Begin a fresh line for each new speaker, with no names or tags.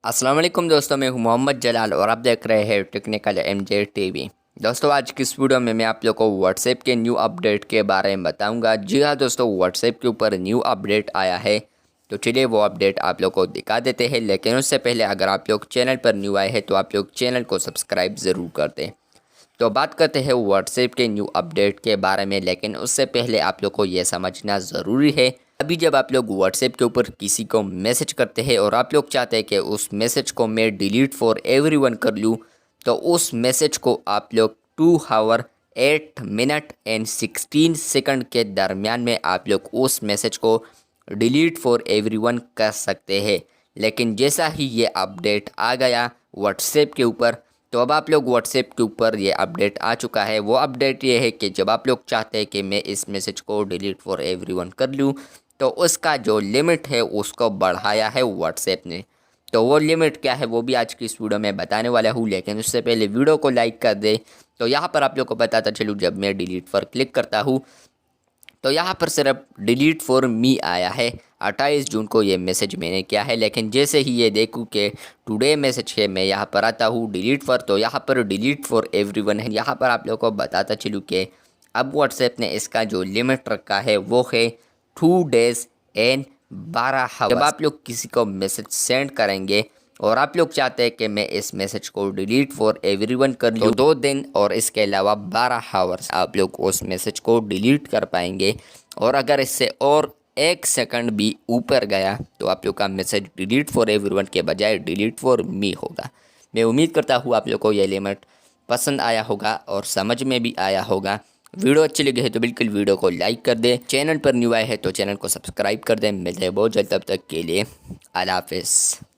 अस्सलाम वालेकुम दोस्तों, मैं हूं मोहम्मद जलाल और आप देख रहे हैं टेक्निकल एमजे टीवी। दोस्तों, आज की इस वीडियो में मैं आप लोग को व्हाट्सएप के न्यू अपडेट के बारे में बताऊंगा। जी हाँ दोस्तों, व्हाट्सएप के ऊपर न्यू अपडेट आया है, तो चलिए वो अपडेट आप लोग को दिखा देते हैं। लेकिन उससे पहले अगर आप लोग चैनल पर न्यू आए हैं तो आप लोग चैनल को सब्सक्राइब ज़रूर कर दें। तो बात करते हैं व्हाट्सएप के न्यू अपडेट के बारे में, लेकिन उससे पहले आप लोग को यह समझना ज़रूरी है, अभी जब आप लोग व्हाट्सएप के ऊपर किसी को मैसेज करते हैं और आप लोग चाहते हैं कि उस मैसेज को मैं डिलीट फॉर एवरीवन कर लूँ, तो उस मैसेज को आप लोग 2 आवर 8 मिनट एंड 16 सेकंड के दरमियान में आप लोग उस मैसेज को डिलीट फॉर एवरीवन कर सकते हैं। लेकिन जैसा ही ये अपडेट आ गया व्हाट्सएप के ऊपर, तो अब आप लोग व्हाट्सएप के ऊपर ये अपडेट आ चुका है। वो अपडेट ये है कि जब आप लोग चाहते हैं कि मैं इस मैसेज को डिलीट फॉर एवरीवन कर लूँ, तो उसका जो लिमिट है उसको बढ़ाया है व्हाट्सएप ने। तो वो लिमिट क्या है वो भी आज की इस वीडियो में बताने वाला हूँ, लेकिन उससे पहले वीडियो को लाइक कर दे। तो यहाँ पर आप लोग को बताता चलूँ, जब मैं डिलीट पर क्लिक करता हूँ तो यहाँ पर सिर्फ डिलीट फॉर मी आया है। 28 जून को ये मैसेज मैंने किया है, लेकिन जैसे ही ये देखूँ कि टुडे मैसेज है, मैं यहाँ पर आता हूँ डिलीट पर, तो यहाँ पर डिलीट फॉर एवरीवन है। यहाँ पर आप लोगों को बताता चलूँ कि अब व्हाट्सएप ने इसका जो लिमिट रखा है वो है 2 डेज़ एंड 12 आवर्स। जब आप लोग किसी को मैसेज सेंड करेंगे और आप लोग चाहते हैं कि मैं इस मैसेज को डिलीट फॉर एवरीवन कर लूँ, तो 2 दिन और इसके अलावा 12 आवर्स आप लोग उस मैसेज को डिलीट कर पाएंगे। और अगर इससे और 1 सेकंड भी ऊपर गया तो आप लोग का मैसेज डिलीट फॉर एवरीवन के बजाय डिलीट फॉर मी होगा। मैं उम्मीद करता हूँ आप लोग को यह लिमिट पसंद आया होगा और समझ में भी आया होगा। वीडियो अच्छी लगी है तो बिल्कुल वीडियो को लाइक कर दे। चैनल पर न्यू आए हैं तो चैनल को सब्सक्राइब कर दें। मिलते हैं बहुत जल्द, तब तक के लिए अल्लाह हाफिज़।